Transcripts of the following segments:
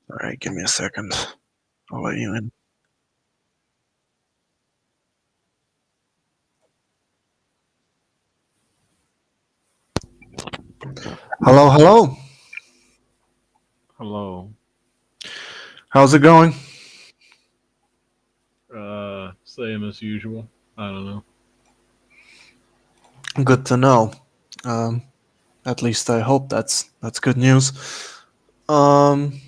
All right, give me a second. I'll let you in. Hello, hello. Hello. How's it going? Same as usual. I don't know. Good to know. Um, at least I hope that's good news. Um,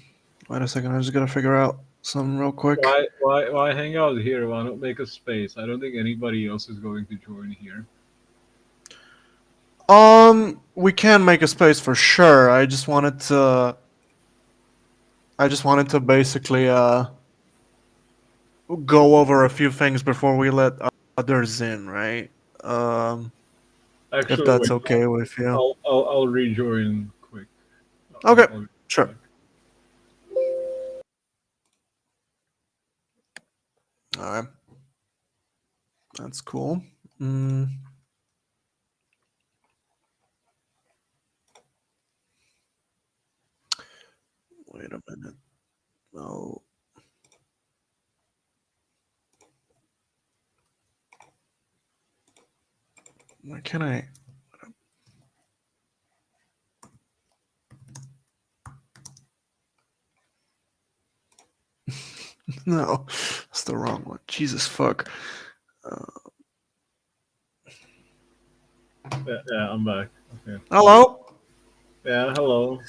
wait a second. I just gotta figure out something real quick. Why hang out here? Why not make a space? I don't think anybody else is going to join here. We can make a space for sure. I just wanted to basically go over a few things before we let others in, right? Um, if Actually, that's wait. okay with you. I'll rejoin quick. Okay, I'll be sure. back. All right, that's cool. Mm, wait a minute. Oh, why can't I? No, that's the wrong one. Jesus fuck. Yeah, I'm back. Okay. Hello. Yeah, hello.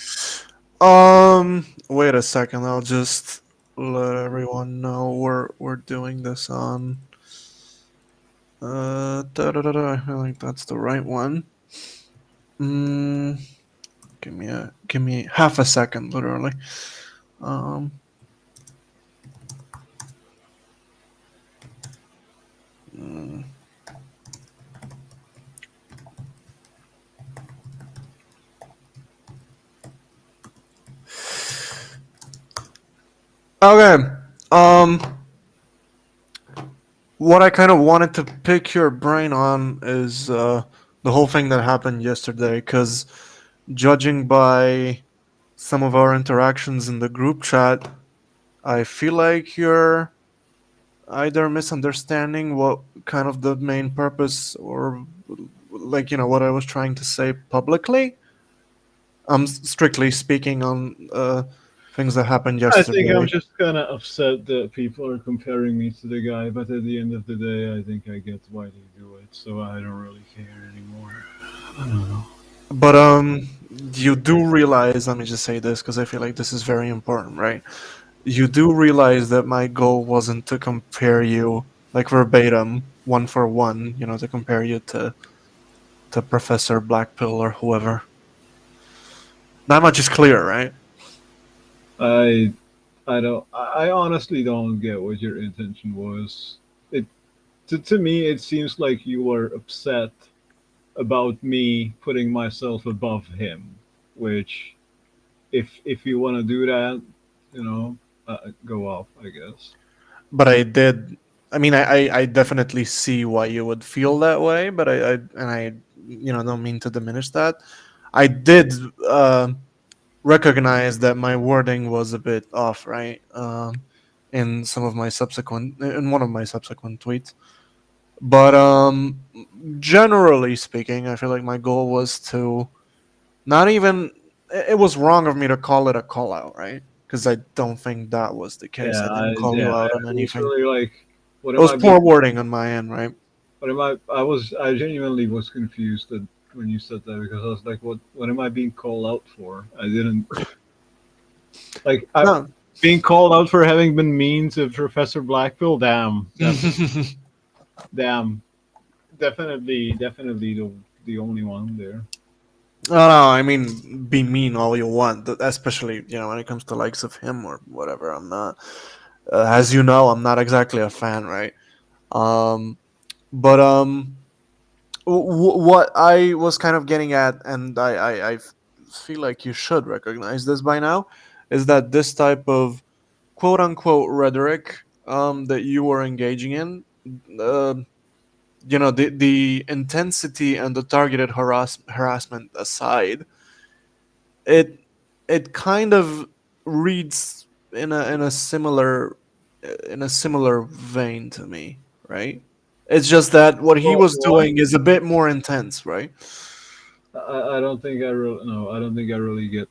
Wait a second. I'll just let everyone know we're doing this on. Da. I feel like that's the right one. Mm, give me half a second, literally. Um. mm, Okay. Um. What I kind of wanted to pick your brain on is the whole thing that happened yesterday, because judging by some of our interactions in the group chat, I feel like you're either misunderstanding what kind of the main purpose, or like what I was trying to say publicly. I'm strictly speaking on things that happened I think I'm yesterday. just kind of upset that people are comparing me to the guy, but at the end of the day, I think I get why they do it, so I don't really care anymore. I don't know. But you do realize, let me just say this because I feel like this is very important, right? You do realize that my goal wasn't to compare you like verbatim, one for one, to compare you to Professor Blackpill or whoever. That much is clear, right? I I don't. I honestly don't get what your intention was. It to me, it seems like you were upset about me putting myself above him. Which, if you want to do that, you know, go off. I guess. But I did. I mean, I definitely see why you would feel that way, but I don't mean to diminish that. I did recognize that my wording was a bit off, right? In one of my subsequent tweets. But generally speaking, I feel like my goal was to not even. It was wrong of me to call it a call out, right? Because I don't think that was the case. I didn't call you out on It was anything. really like, what It am was I being? poor wording on my end, right? What am I? I genuinely was confused when you said that because I was like, what am I being called out for? I didn't like. No. Being called out for having been mean to Professor Blackpill. Damn, definitely the only one there. No, no, I mean, be mean all you want, especially when it comes to likes of him or whatever. I'm not, as you know, I'm not exactly a fan, right? Um, but what I was kind of getting at, and I feel like you should recognize this by now, is that this type of quote unquote rhetoric that you were engaging in, uh, the intensity and the targeted harassment aside, it it kind of reads. in a similar vein to me, right? It's just that what he Well, was what? doing is a bit more intense, right? I don't think I really no. I don't think I really get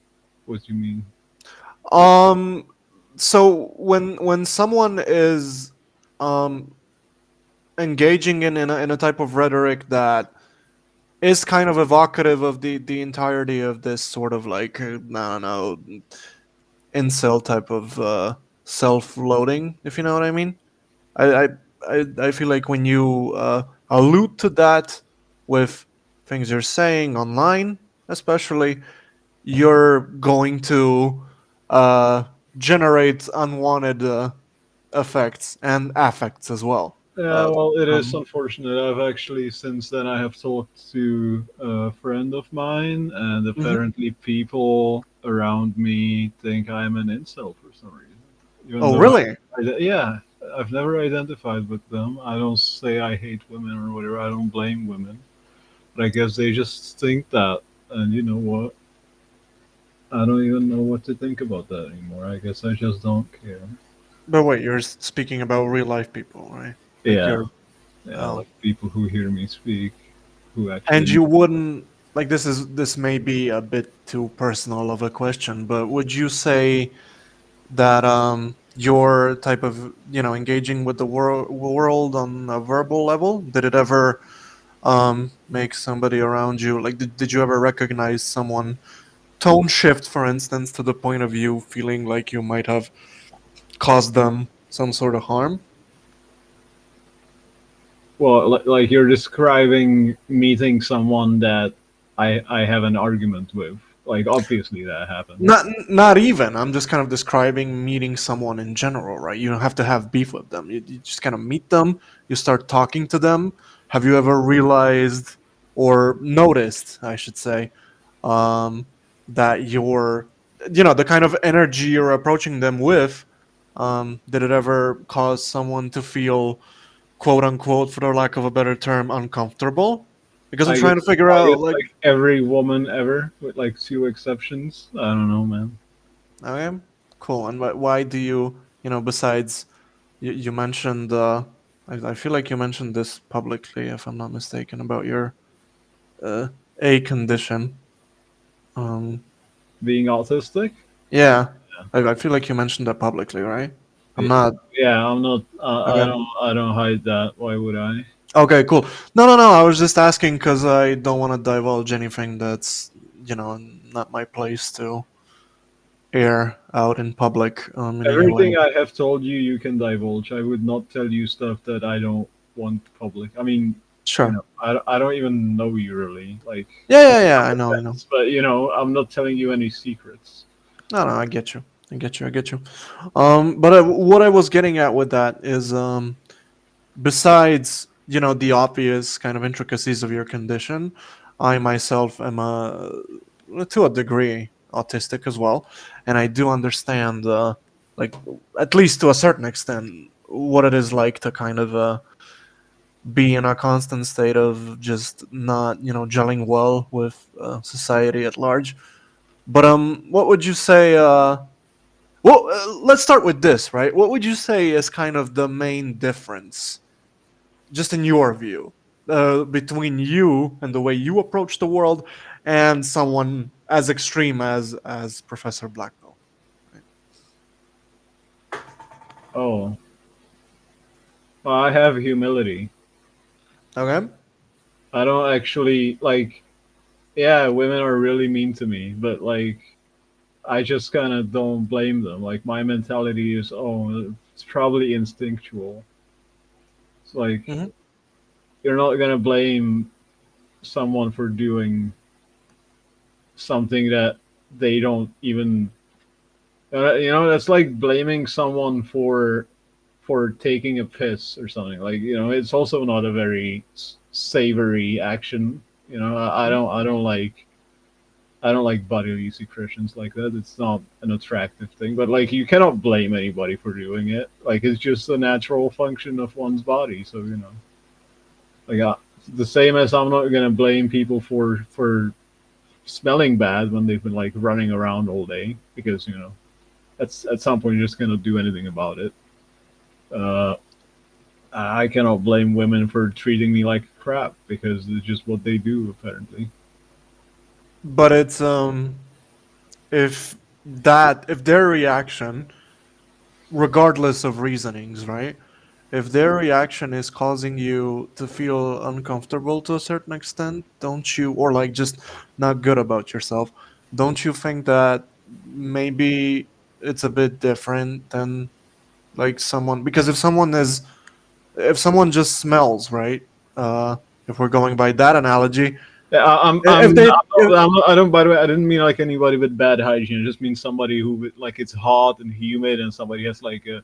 what you mean. Um, so when someone is um engaging in a type of rhetoric that is kind of evocative of the entirety of this sort of like I don't know incel type of self-loading, if you know what I mean. I I I feel like when you allude to that with things you're saying online, especially, you're going to uh, generate unwanted effects and affects as well. Yeah, well, it is From unfortunate. I've actually since then I have talked to a friend of mine, and Mhm. apparently people around me think I'm an incel for some reason. Even Oh, though really? yeah, I've never identified with them. I don't say I hate women or whatever. I don't blame women, but I guess they just think that. And you know what? I don't even know what to think about that anymore. I guess I just don't care. But wait, you're speaking about real life people, right? Like Yeah, you're yeah, oh, like people who hear me speak, who and actually. you wouldn't like this may be a bit too personal of a question, but would you say that your type of engaging with the world on a verbal level, did it ever make somebody around you like did you ever recognize someone tone shift, for instance, to the point of you feeling like you might have caused them some sort of harm? Well, like you're describing meeting someone that I have an argument with. Like obviously that happens. Not even. I'm just kind of describing meeting someone in general, right? You don't have to have beef with them. You just kind of meet them. You start talking to them. Have you ever realized or noticed, I should say, um, that the kind of energy you're approaching them with, did it ever cause someone to feel, quote unquote, for the lack of a better term, uncomfortable? Because I'm I trying guess to figure I out, guess like, like every woman ever, with like few exceptions. I don't know, man. okay, cool. And why do you, besides, you mentioned, I feel like you mentioned this publicly, if I'm not mistaken, about your uh, A condition. Um, Being autistic. yeah, I feel like you mentioned that publicly, right? I'm Yeah, not. yeah, I'm not. Okay. I don't hide that. Why would I? Okay, cool. No, no, no. I was just asking because I don't want to divulge anything that's, not my place to air out in public in any way. Everything I have told you, you can divulge. I would not tell you stuff that I don't want public. I mean, Sure. I don't even know you really. Like, Yeah, we yeah, yeah. have I a know, I know. sense, but I'm not telling you any secrets. No, no, I get you. I get you. I get you. But what I was getting at with that is, besides the obvious kind of intricacies of your condition, I myself am to a degree autistic as well, and I do understand, like, at least to a certain extent, what it is like to kind of be in a constant state of just not gelling well with society at large. But what would you say? Well, let's start with this, right? What would you say is kind of the main difference, just in your view, between you and the way you approach the world and someone as extreme as Professor Blackbill? Right? Oh, well, I have humility. Okay. I don't actually like. Yeah, women are really mean to me, but like, I just kind of don't blame them. Like, my mentality is, oh, it's probably instinctual. It's like Hmm. you're not gonna blame someone for doing something that they don't even that's like blaming someone for taking a piss or something. Like, it's also not a very savory action. I don't like bodily secretions like that. It's not an attractive thing, but like, you cannot blame anybody for doing it. Like, it's just a natural function of one's body. So, like, the same as I'm not gonna blame people for smelling bad when they've been like running around all day, because at some point you just cannot do anything about it. Uh, I cannot blame women for treating me like crap because it's just what they do apparently. But it's if if their reaction, regardless of reasonings, right? If their reaction is causing you to feel uncomfortable to a certain extent, don't you, or like just not good about yourself, don't you think that maybe it's a bit different than like someone, because if someone just smells, right? Uh, if we're going by that analogy, Yeah, if they, if, I don't. By the way, I didn't mean like anybody with bad hygiene. I just mean somebody who like it's hot and humid, and somebody has like a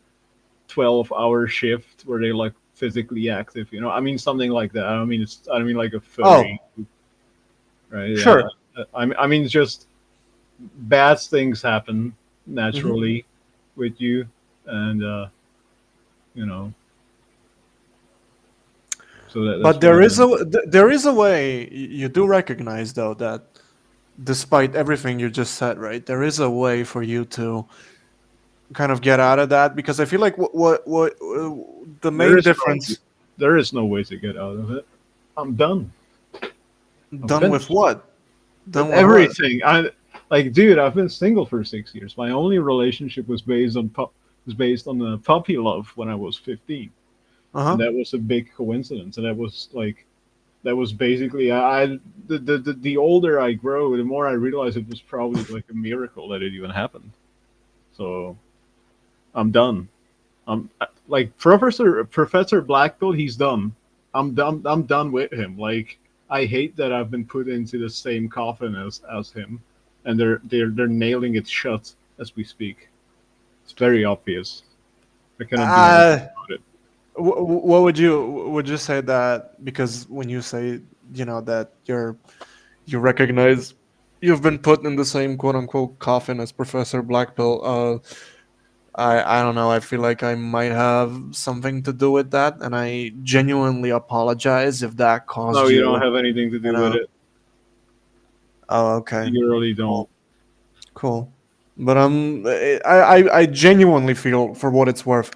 12-hour shift where they're like physically active. You know, I mean something like that. I don't mean like a furry, oh, right? Yeah. sure. I mean just bad things happen Mhm. naturally with you, and you know, so that's But what I meant. there is a way you do recognize though that despite everything you just said, right, there is a way for you to kind of get out of that, because I feel like the There main is no difference. there is no way to get out of it. I'm done. I'm Done with finished. what? With Done with what? everything. I like, dude. I've been single for 6 years. My only relationship was based on the puppy love when I was 15, and Uh-huh. that was a big coincidence. And that was like that was basically I the older I grow, the more I realize it was probably like a miracle that it even happened. So I'm done. Like Professor Blackpill, he's done. I'm done. I'm done with him. Like I hate that I've been put into the same coffin as him, and they're nailing it shut as we speak. It's very obvious. I cannot do anything uh about it. what would you say that, because when you say, that you recognize you've been put in the same quote unquote coffin as Professor Blackpill, I don't know. I feel like I might have something to do with that, and I genuinely apologize if that No, caused you don't you. have anything to You do with know. it. Oh, okay. You really Cool. don't. Cool. But I genuinely feel, for what it's worth,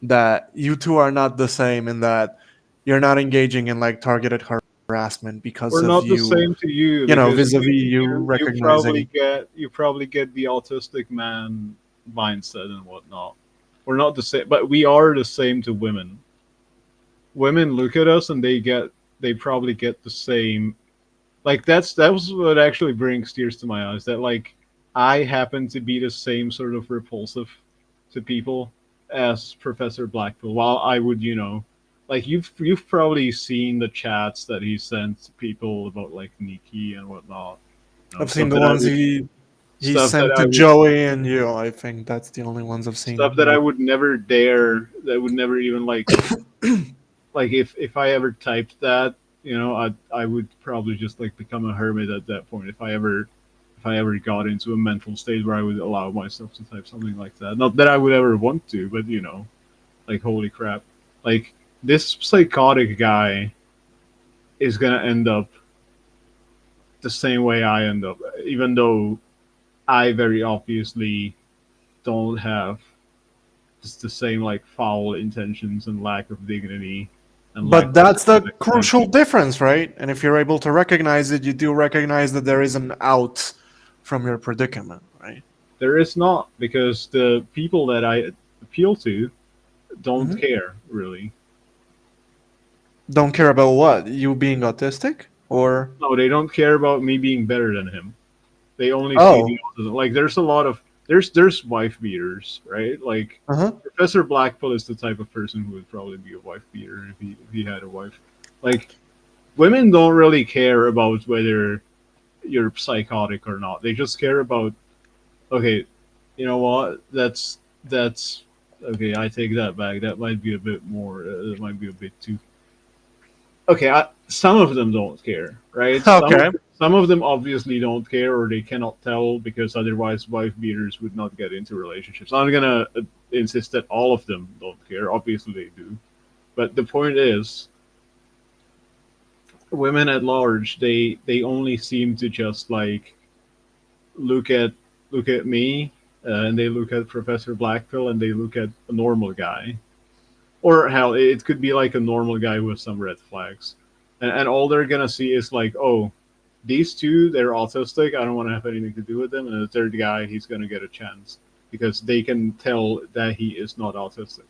that you two are not the same, in that you're not engaging in like targeted harassment because We're of not the you. same to you because Vis-a-vis you recognizing. you probably get the autistic man mindset and whatnot. We're not the same, but we are the same to women. Women look at us and they probably get the same. Like that was what actually brings tears to my eyes. That like I happen to be the same sort of repulsive to people as Professor Blackpool. While I would, like you've probably seen the chats that he sent to people about like Nikki and whatnot. I've seen Stuff the that I ones would he stuff that sent I to would Joey and you. I think that's the only ones I've stuff seen. that I But would never dare. That would never even like if I ever typed that, I would probably just like become a hermit at that point if I ever got into a mental state where I would allow myself to type something like that. Not that I would ever want to, but like holy crap. Like this psychotic guy is gonna end up the same way I end up, even though I very obviously don't have just the same like foul intentions and lack of dignity and lack but of that's the respect as crucial difference, right? And if you're able to recognize it, you do recognize that there is an out from your predicament, right? there is not because the people that I appeal to don't Hmm. care really. Don't care about what? You being autistic? Or. No, they don't care about me being better than him. They only see the Oh. autism. Like there's a lot of there's wife beaters, right? Like Uh huh. Professor Blackpill is the type of person who would probably be a wife beater if he had a wife. Like women don't really care about whether you're psychotic or not. They just care about okay, you know what? That's okay. I take that back. That might be a bit more. That might be a bit too. Okay, some of them don't care, right? Okay. Some of them obviously don't care, or they cannot tell because otherwise wife beaters would not get into relationships. I'm gonna insist that all of them don't care. Obviously they do, but the point is, women at large they only seem to just like look at look at me and they look at Professor Blackpill and they look at a normal guy, or hell, it could be like a normal guy with some red flags, and all they're gonna see is like, oh, these two they're autistic. I don't want to have anything to do with them. And the third guy, he's gonna get a chance because they can tell that he is not autistic,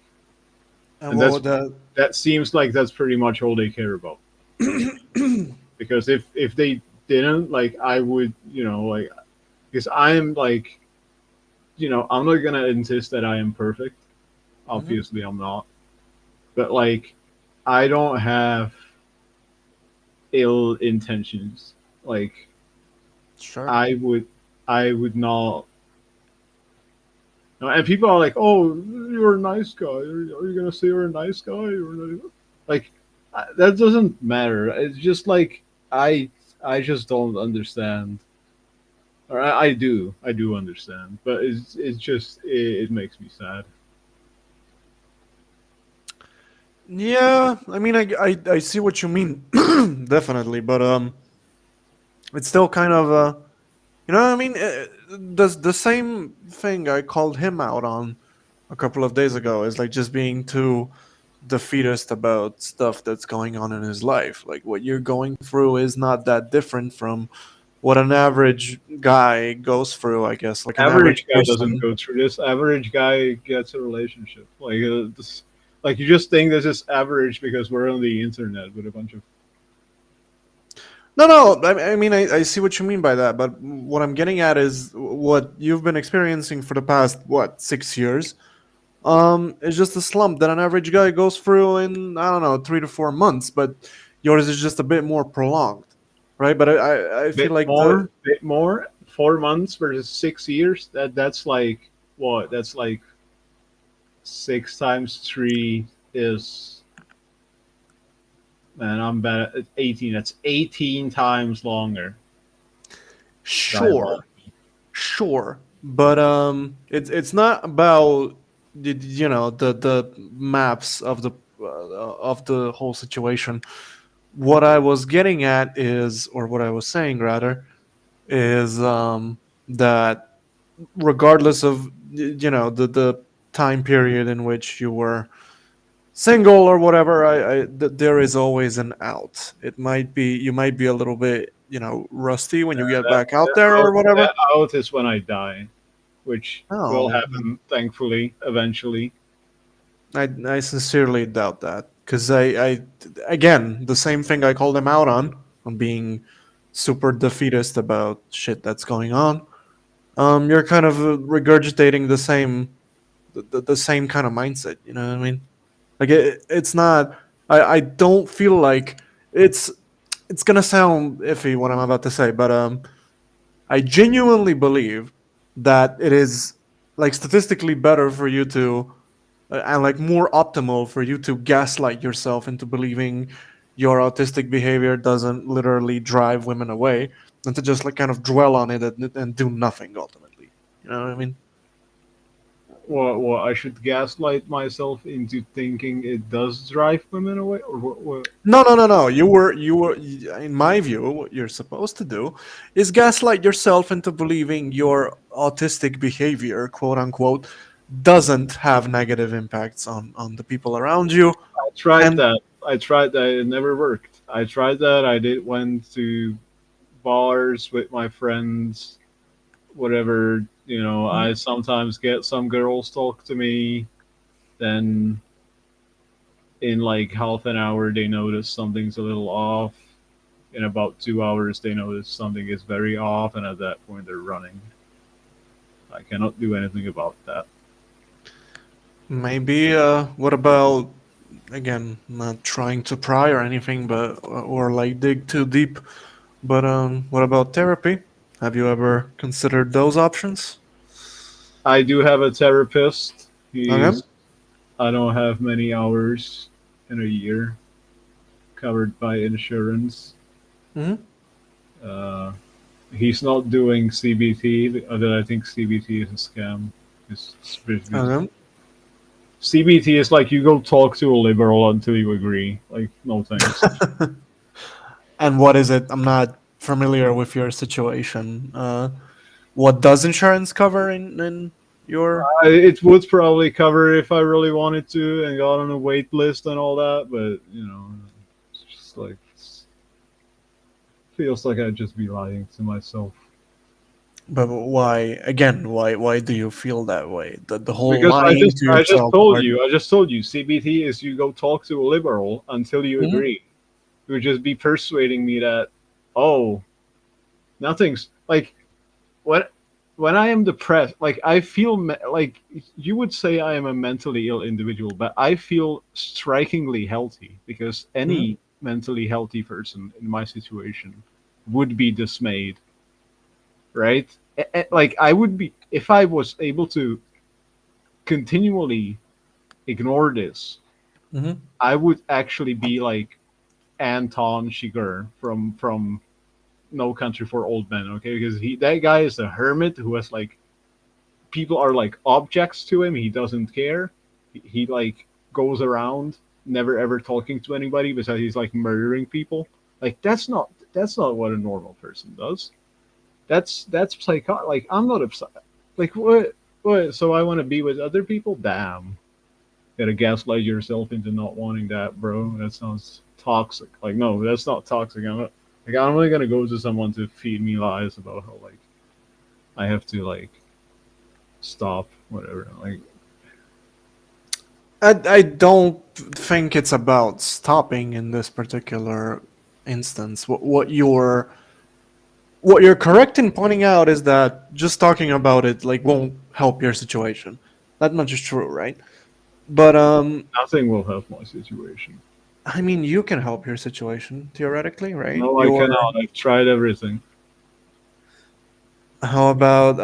And and what would that? that seems like that's pretty much all they care about. Because if they didn't, like, I would, like, because I am like, I'm not gonna insist that I am perfect. Mhm. Obviously, I'm not. But like, I don't have ill intentions. Like, Sure. I would, I would not. And people are like, "Oh, you're a nice guy. Are you gonna say you're a nice guy?" Or like, that doesn't matter. It's just like I, I just don't understand. Or I do understand, but it's just it makes me sad. Yeah, I mean, I see what you mean, definitely, but it's still kind of you know what I mean. The same thing I called him out on a couple of days ago is like just being too defeatist about stuff that's going on in his life. Like what you're going through is not that different from what an average guy goes through, I guess, like an average Average guy doesn't person. go through this. Average guy gets a relationship. Like like you just think this is average because we're on the internet with a bunch of. No, no, I mean, I see what you mean by that, but what I'm getting at is what you've been experiencing for the past, what, 6 years? It's just a slump that an average guy goes through in, I don't know, 3 to 4 months, but yours is just a bit more prolonged, right? But I feel like the Bit more. 4 months versus 6 years. That's like what? That's like 6 times 3 is, man. I'm bad at 18. That's 18 times longer. sure, Diabolical. sure, but it's not about the maps of the whole situation. What I was getting at is, or what I was saying rather, is that regardless of the time period in which you were single or whatever, there is always an out. It might be you might be a little bit rusty when you get That, back out there or whatever. that out is when I die, which will No, happen thankfully eventually. I sincerely doubt that because I again the same thing I called him out on being super defeatist about shit that's going on. You're kind of regurgitating the same kind of mindset. You know what I mean? Like it's not. I don't feel like it's it's gonna sound iffy what I'm about to say, but I genuinely believe that it is like statistically better for you to and like more optimal for you to gaslight yourself into believing your autistic behavior doesn't literally drive women away than to just like kind of dwell on it and do nothing ultimately. You know what I mean? What I should gaslight myself into thinking it does drive women away, or what? No, no, no, no. In my view, what you're supposed to do is gaslight yourself into believing your autistic behavior, quote unquote, doesn't have negative impacts on the people around you. I tried And that. I tried that. It never worked. I tried that. I did went to bars with my friends, whatever. I sometimes get some girls talk to me. Then in like half an hour, they notice something's a little off. In about 2 hours, they notice something is very off, and at that point, they're running. I cannot do anything about that. maybe, what about, again, not trying to pry or anything, but, or like dig too deep, but, what about therapy? Have you ever considered those options? I do have a therapist. Okay. I don't have many hours in a year covered by insurance. Mm-hmm. Uh, he's not doing CBT. That I think CBT is a scam. It's Okay. CBT is like you go talk to a liberal until you agree. Like, no thanks. And what is it? I'm not familiar with your situation. What does insurance cover in? Your It would probably cover if I really wanted to and got on a wait list and all that, but it's just like feels like I'd just be lying to myself. But why again? Why do you feel that way? The whole Because lying to I just yourself told part. you, CBT is you go talk to a liberal until you Mhm, agree. You would just be persuading me that, oh, nothing's like when when I am depressed, like I feel like you would say I am a mentally ill individual, but I feel strikingly healthy because mhm, any mentally healthy person in my situation would be dismayed, right? Like I would be if I was able to continually ignore this, mhm. I would actually be like Anton Chigurh from No Country for Old Men, okay? Because that guy is a hermit who has like people are like objects to him. He doesn't care. He like goes around never ever talking to anybody besides he's like murdering people. Like that's not what a normal person does. That's psycho. Like I'm not upset. Like what? So I want to be with other people? Damn. Gotta gaslight yourself into not wanting that, bro. That sounds toxic. Like no, that's not toxic. I'm only gonna go to someone to feed me lies about how like I have to like stop whatever. Like I don't think it's about stopping in this particular instance. What you're correct in pointing out is that just talking about it like won't help your situation. That much is true, right? But nothing will help my situation. I mean, you can help your situation theoretically, right? No, I Your cannot. I've tried everything. how about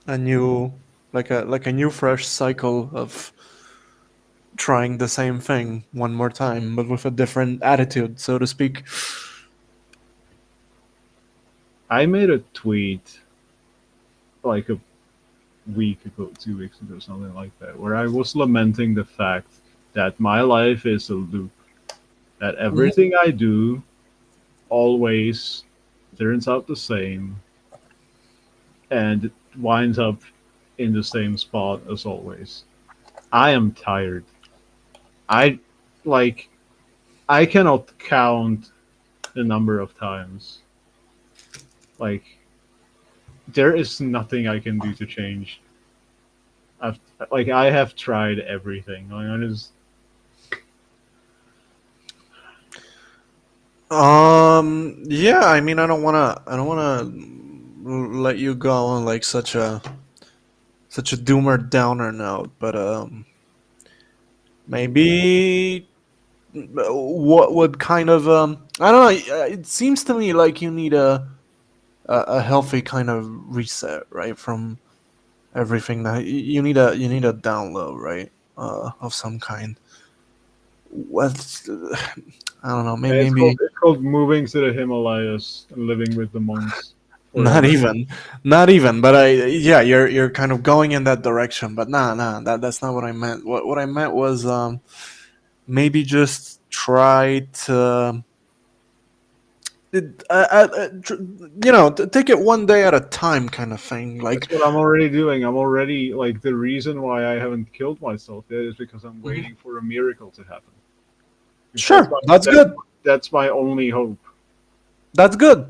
a new like a new fresh cycle of trying the same thing one more time, but with a different attitude, so to speak. I made a tweet like a week ago, 2 weeks ago, something like that, where I was lamenting the fact that my life is a loop. That Mhm. everything I do always turns out the same and winds up in the same spot as always. I am tired. I like I cannot count the number of times. Like there is nothing I can do to change. I've like I have tried everything. Like I just Yeah, I mean, I don't wanna let you go on like such a doomer downer note, but maybe what would kind of I don't know. It seems to me like you need a healthy kind of reset, right? From everything that you need a download, right? Of some kind. What I don't know. Maybe maybe it's called moving to the Himalayas and living with the monks not forever. even, not even. But yeah, you're kind of going in that direction. But nah, that's not what I meant. What I meant was maybe just try to take it one day at a time, kind of thing. That's Like, what I'm already doing. I'm already like the reason why I haven't killed myself yet is because I'm mhm. waiting for a miracle to happen. Because Sure, that's good. that's my only hope. That's good.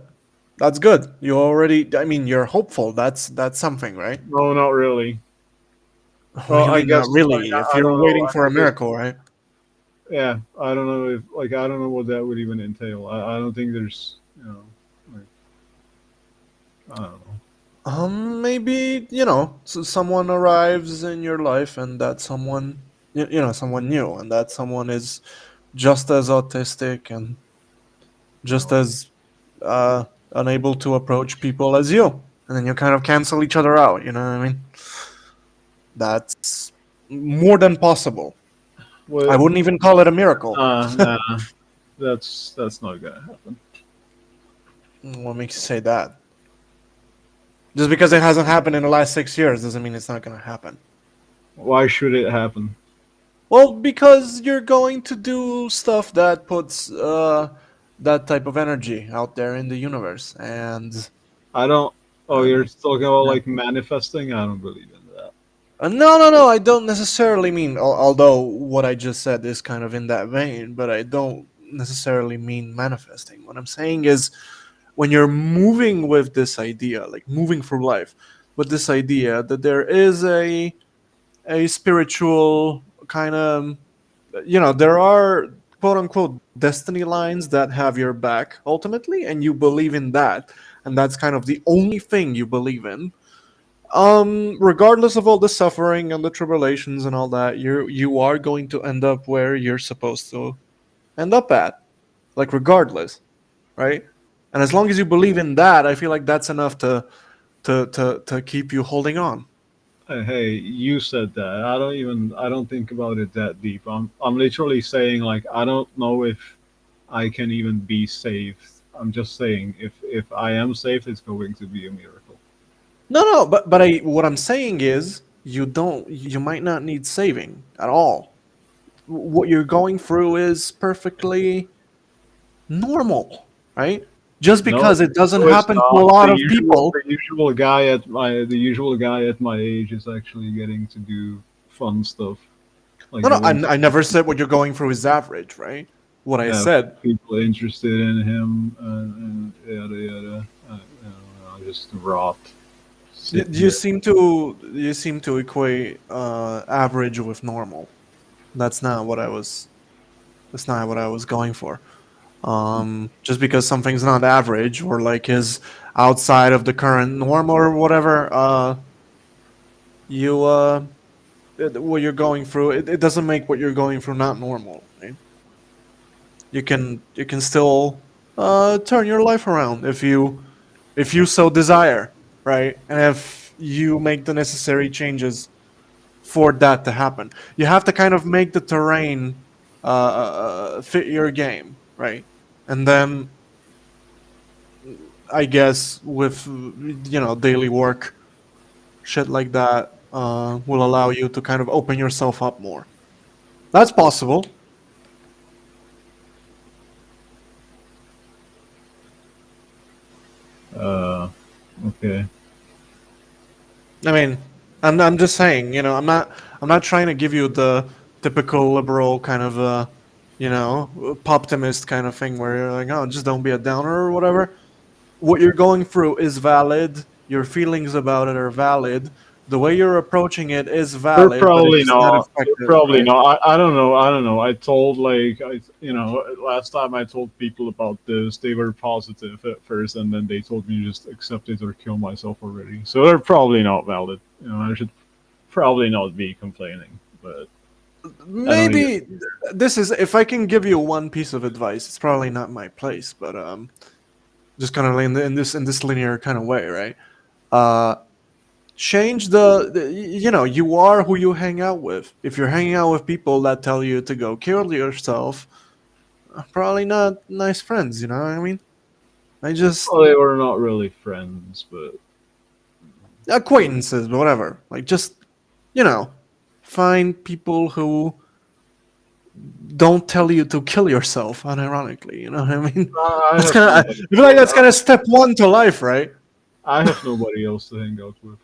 That's good. You already. I mean, you're hopeful. That's something, right? No, not really. What do Well, you I mean, not guess really? If I you're don't know. waiting for a I guess miracle, right? yeah. I don't know if like I don't know what that would even entail. I don't think there's like I don't know. Maybe someone arrives in your life, and that someone, someone new, and that someone is just as autistic and just as uh, unable to approach people as you, and then you kind of cancel each other out. You know what I mean? That's more than possible. I What? wouldn't even call it a miracle. Nah. That's not gonna happen. What makes you say that? Just because it hasn't happened in the last 6 years doesn't mean it's not going to happen. Why should it happen? Well, because you're going to do stuff that puts that type of energy out there in the universe, and I don't Oh, you're And talking about yeah. like manifesting? I don't believe in that. No, no, no. I don't necessarily mean. Although what I just said is kind of in that vein, but I don't necessarily mean manifesting. What I'm saying is, when you're moving with this idea, like moving through life with this idea that there is a spiritual kind of, there are quote unquote destiny lines that have your back ultimately, and you believe in that, and that's kind of the only thing you believe in. Regardless of all the suffering and the tribulations and all that, you are going to end up where you're supposed to end up at, like regardless, right? And as long as you believe in that, I feel like that's enough to keep you holding on. Hey, you said that. I don't think about it that deep. I'm literally saying like I don't know if I can even be saved. I'm just saying if I am saved, it's going to be a miracle. No, no, but what I'm saying is you might not need saving at all. What you're going through is perfectly normal, right? Just No, because it doesn't no, it's happen to a not. lot of people. The usual guy at my age is actually getting to do fun stuff, like No, no, going to I never said what you're going through is average, right? What I have said, people interested in him and yada yada. Just rot sitting you there. seem to equate average with normal. That's not what I was. That's not what I was going for. Just because something's not average or like is outside of the current norm or whatever, you what you're going through, it doesn't make what you're going through not normal, right? You can still turn your life around if you so desire, right? And if you make the necessary changes for that to happen, you have to kind of make the terrain fit your game, right? And then I guess with daily work, shit like that will allow you to kind of open yourself up more. That's possible. Uh, okay. I mean, I'm just saying, I'm not trying to give you the typical liberal kind of optimist kind of thing where you're like, oh, just don't be a downer or whatever. What you're going through is valid. Your feelings about it are valid. The way you're approaching it is They're valid, but it's probably just not not. They're effective, probably right? not. I don't know. I don't know. I told last time I told people about this, they were positive at first, and then they told me just accept it or kill myself already. So they're probably not valid. I should probably not be complaining, but I don't even. Maybe this is if I can give you one piece of advice. It's probably not my place, but just kind of in this linear kind of way, right? Uh, change you are who you hang out with. If you're hanging out with people that tell you to go kill yourself, probably not nice friends. You know what I mean? I just Well, they were not really friends, but acquaintances, but whatever. Like just you know, find people who don't tell you to kill yourself. Unironically, you know what I mean? I That's have kind of. I nobody. feel like that's kind of step one to life, right? I have nobody else to hang out with.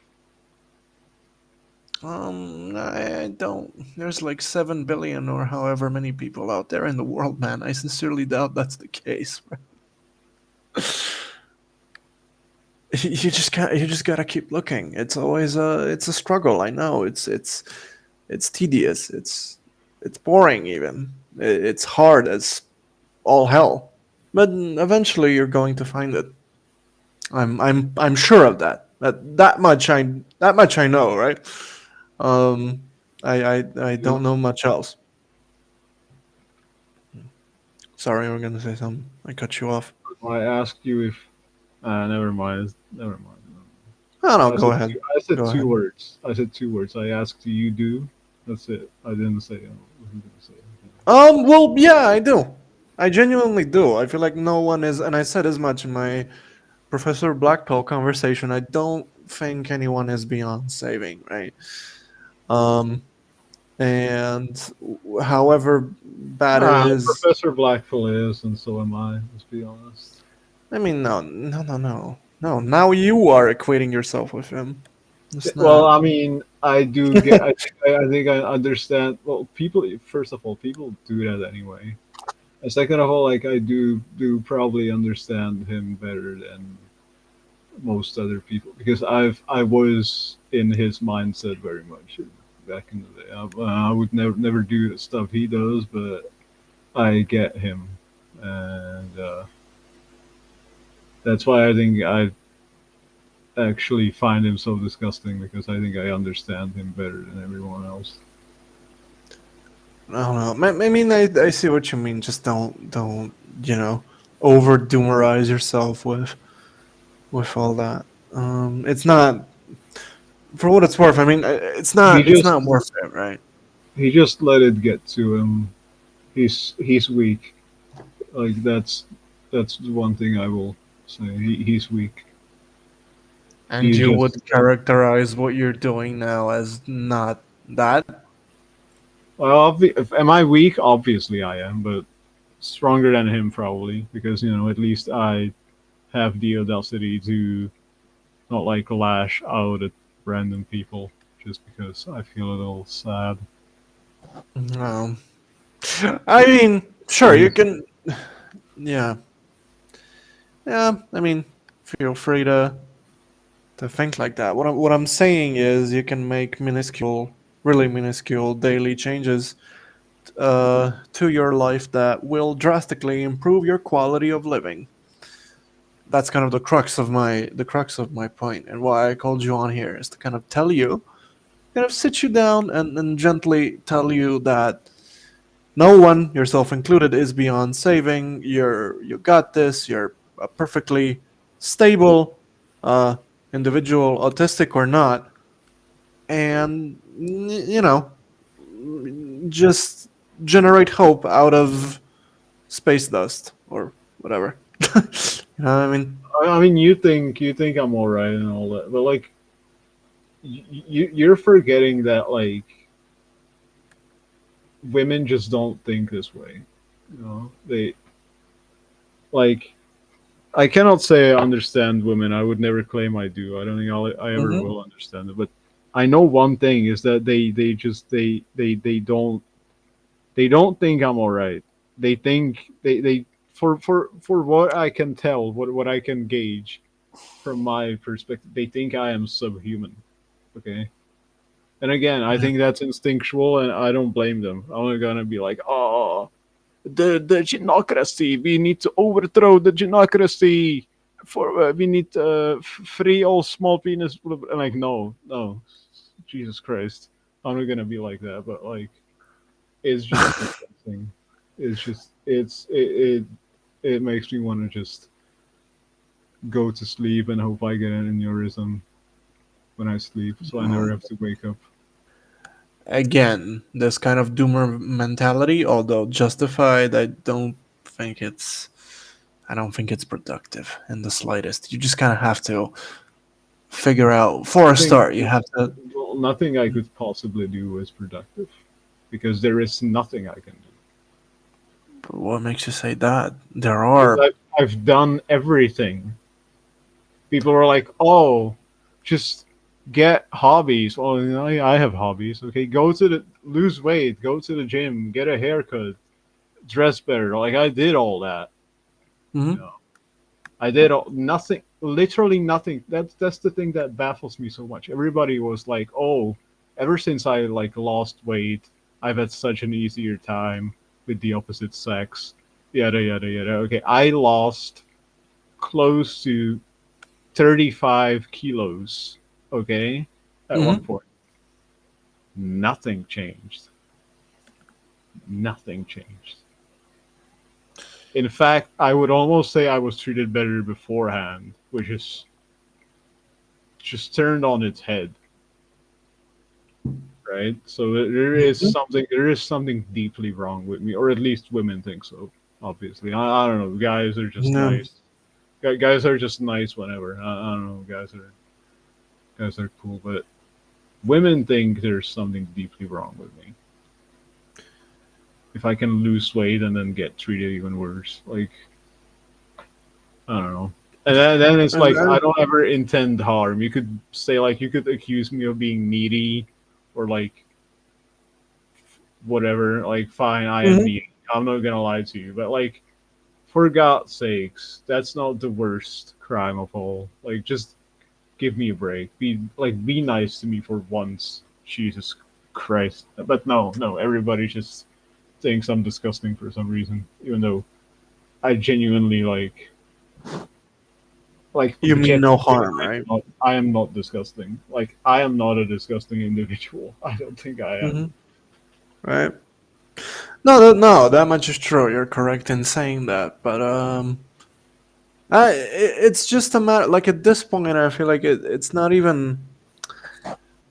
I don't. There's like 7 billion or however many people out there in the world, man. I sincerely doubt that's the case. You just gotta keep looking. It's always it's a struggle. I know it's tedious. It's boring even. It's hard as all hell. But eventually you're going to find it. I'm sure of that. That much I know, right? Um, I You don't know much else. Sorry, I was gonna say something. I cut you off. I asked you if. Never mind. Never mind. Oh no, I go said ahead. I said Go two ahead. words. I said two words. I asked, "Do you do?" That's it. I didn't say. I wasn't gonna say anything else. Well, yeah, I do. I genuinely do. I feel like no one is, and I said as much in my Professor Blackpill conversation. I don't think anyone is beyond saving, right? Um, and however bad it is, Professor Blackpool is, and so am I. Let's be honest. I mean, no, no, no, no. No, now you are equating yourself with him. It's Well, not. I mean, I do get. I think I understand. Well, people. First of all, people do that anyway. And second of all, like I do probably understand him better than most other people because I was in his mindset very much back in the day. I would never do the stuff he does, but I get him, and that's why I think I actually find him so disgusting because I think I understand him better than everyone else. I don't know. I mean, I see what you mean. Just don't you know over doomerize yourself with all that. It's not for what it's worth. I mean, He it's just not worth it, right? he just let it get to him. He's weak. Like that's the one thing I will say. He's weak. And He's you would just characterize what you're doing now as not that. well. Am I weak? Obviously, I am, but stronger than him probably because at least I have the audacity to not like lash out at random people just because I feel a little sad. No, I mean, But sure, you he's can. Yeah, yeah. I mean, feel free to think like that. What I'm saying is, you can make really minuscule daily changes to your life that will drastically improve your quality of living. That's kind of the crux of my point, and why I called you on here is to kind of tell you, kind of sit you down and gently tell you that no one, yourself included, is beyond saving. You got this. You're a perfectly stable individual, autistic or not, and just generate hope out of space dust or whatever. You know what I mean? I mean, you think I'm all right and all that, but like you're forgetting that like women just don't think this way. They like I cannot say I understand women. I would never claim I do. I don't think I ever Hmm. will understand it. But I know one thing is that they just they don't think I'm all right. They think they for what I can tell, what I can gauge from my perspective, they think I am subhuman. Okay. And again, I Yeah. think that's instinctual, and I don't blame them. I'm not gonna be like, oh, the genocracy. We need to overthrow the genocracy. We need free all small penis. And like, no, no, Jesus Christ, I'm not gonna be like that. But like, it's just depressing. It makes me want to just go to sleep and hope I get an aneurysm when I sleep, so I never Um, have to wake up. Again, this kind of doomer mentality, although justified, think it's I don't think it's productive in the slightest. You just kind of have to figure out for a Nothing, start. You have to. well, nothing I could possibly do is productive because there is nothing I can do. What makes you say that? There Because are. I've done everything. People are like, "Oh, just get hobbies." Well, I have hobbies. Okay, go to the lose weight, go to the gym, get a haircut, dress better. Like I did all that. You Mhm. know, I did nothing, literally nothing. That's the thing that baffles me so much. Everybody was like, "Oh, ever since I like lost weight, I've had such an easier time with the opposite sex." Yada yada yada. Okay, I lost close to 35 kilos. Okay, at one Mhm. point, nothing changed. Nothing changed. In fact, I would almost say I was treated better beforehand, which is just turned on its head, right? So Mhm. there is something deeply wrong with me, or at least women think so. Obviously, I don't know. Guys are just No. nice. Guys are just nice whenever. I don't know. Guys are cool, but women think there's something deeply wrong with me. If I can lose weight and then get treated even worse, like I don't know. And then it's And like I then, don't ever intend harm. You could say like you could accuse me of being needy or like whatever. Like fine, I am Mhm. needy. I'm not gonna lie to you, but like for God's sakes, that's not the worst crime of all. Like just give me a break. Be nice to me for once. Jesus Christ. But no, no, everybody just thinks I'm disgusting for some reason, even though I genuinely like You mean no genuinely harm, right? I am not disgusting. Like I am not a disgusting individual. I don't think I am. Hmm. Right. No, that much is true. You're correct in saying that, but it's just a matter. Like at this point, I feel like it's not even.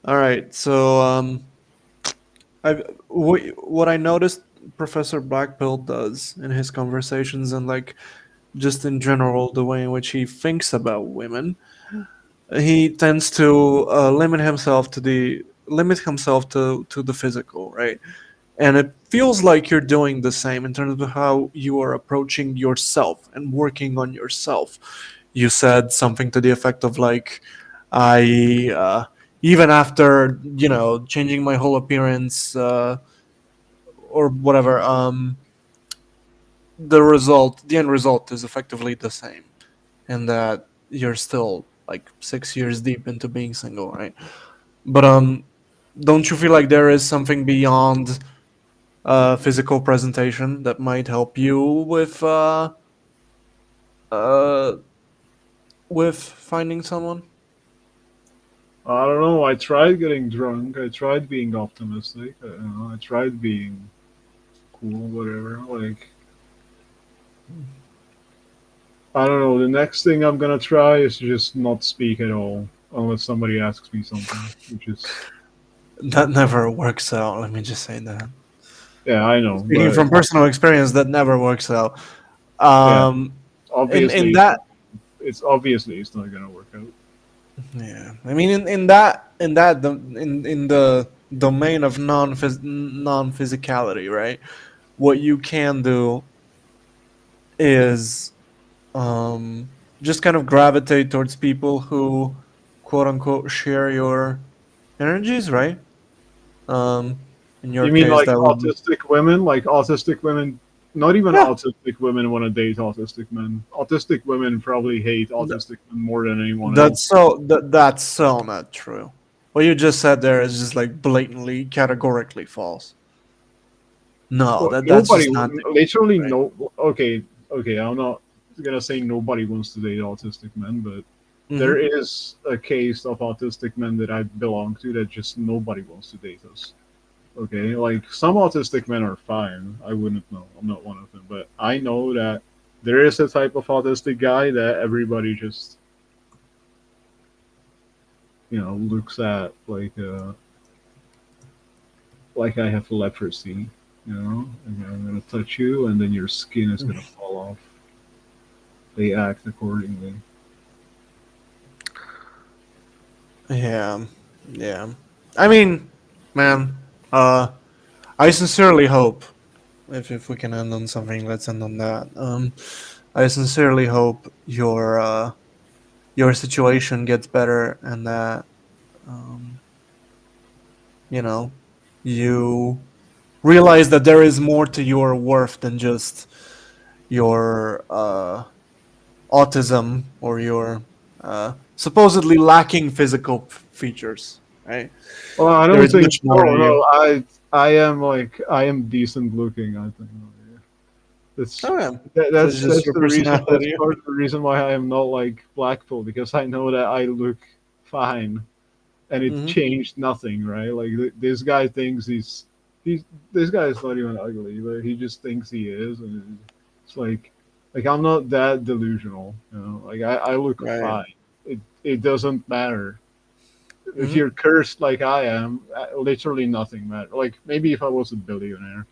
All right, so what I noticed Professor Blackpill does in his conversations and like just in general the way in which he thinks about women, he tends to limit himself to the physical, right? And it feels like you're doing the same in terms of how you are approaching yourself and working on yourself. You said something to the effect of like, I even after changing my whole appearance or whatever, the end result is effectively the same, and that you're still like 6 years deep into being single, right? But don't you feel like there is something beyond physical presentation that might help you uh, with finding someone? I don't know. I tried getting drunk. I tried being optimistic. I tried being cool, whatever. Like I don't know. The next thing I'm gonna try is just not speak at all unless somebody asks me something. Which is That never works out. Let me just say that. yeah, I know, Speaking but from personal experience, that never works out. yeah, Um, in obviously that, it's obviously it's not gonna work out. yeah, I mean, in the domain of non physicality, right? What you can do is just kind of gravitate towards people who quote unquote share your energies, right? Um, in your You mean case, like that would be autistic women? Like autistic women? Not even yeah. autistic women want to date autistic men. Autistic women probably hate th- autistic men more than anyone That's else. that's so not true. What you just said there is just like blatantly, categorically false. No, Well, that's nobody, just not the case, literally right? no. Okay, okay. I'm not gonna say nobody wants to date autistic men, but there Hmm. is a case of autistic men that I belong to that just nobody wants to date us. Okay, like some autistic men are fine. I wouldn't know. I'm not one of them, but I know that there is a type of autistic guy that everybody just looks at like I have leprosy. And I'm gonna touch you, and then your skin is gonna fall off. They act accordingly. Yeah, yeah. I mean, man, I sincerely hope if we can end on something, let's end on that. I sincerely hope your situation gets better and that um, you know you realize that there is more to your worth than just your autism or your supposedly lacking physical features, right? Well, I There don't is think much more to no, you. no. I am decent looking. I think it's Oh yeah, so it's just that's your the reason. That's personality. part of the reason why I am not like Blackpool because I know that I look fine and it Hmm. changed nothing, right? Like this guy thinks he's this guy is not even ugly, but he just thinks he is, and it's like I'm not that delusional, Like I look Right. fine. It doesn't matter if Hmm. you're cursed like I am. Literally nothing matters. Like maybe if I was a billionaire,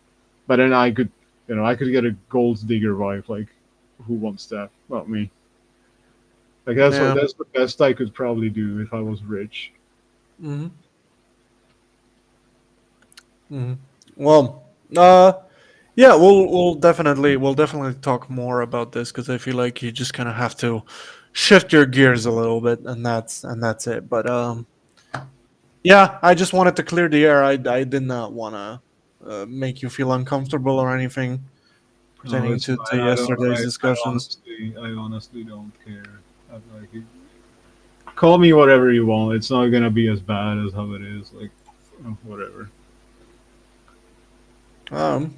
but then I could get a gold digger wife. Like who wants that? Not me. Like Yeah. that's the best I could probably do if I was rich. Hmm. Hmm. Well, yeah, we'll definitely talk more about this because I feel like you just kind of have to shift your gears a little bit, and that's it. But yeah, I just wanted to clear the air. I did not want to make you feel uncomfortable or anything No, pertaining it's to fine. I don't. yesterday's I discussions. honestly, I honestly don't care. I'm like, call me whatever you want. It's not gonna be as bad as how it is. Like, whatever. Um,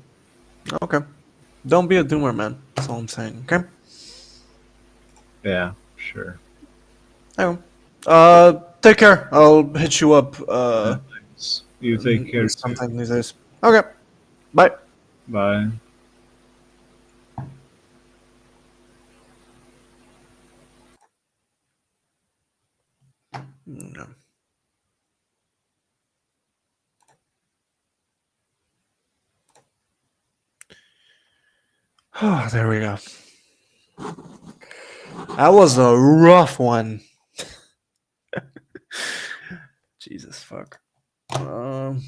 okay. Don't be a doomer, man. That's all I'm saying. Okay. Yeah, sure. Anyway, take care. I'll hit you up Thanks. You take care too. sometime these days. Okay. Bye. Bye. Mm, Oh, there we go. That was a rough one. Jesus fuck. Um.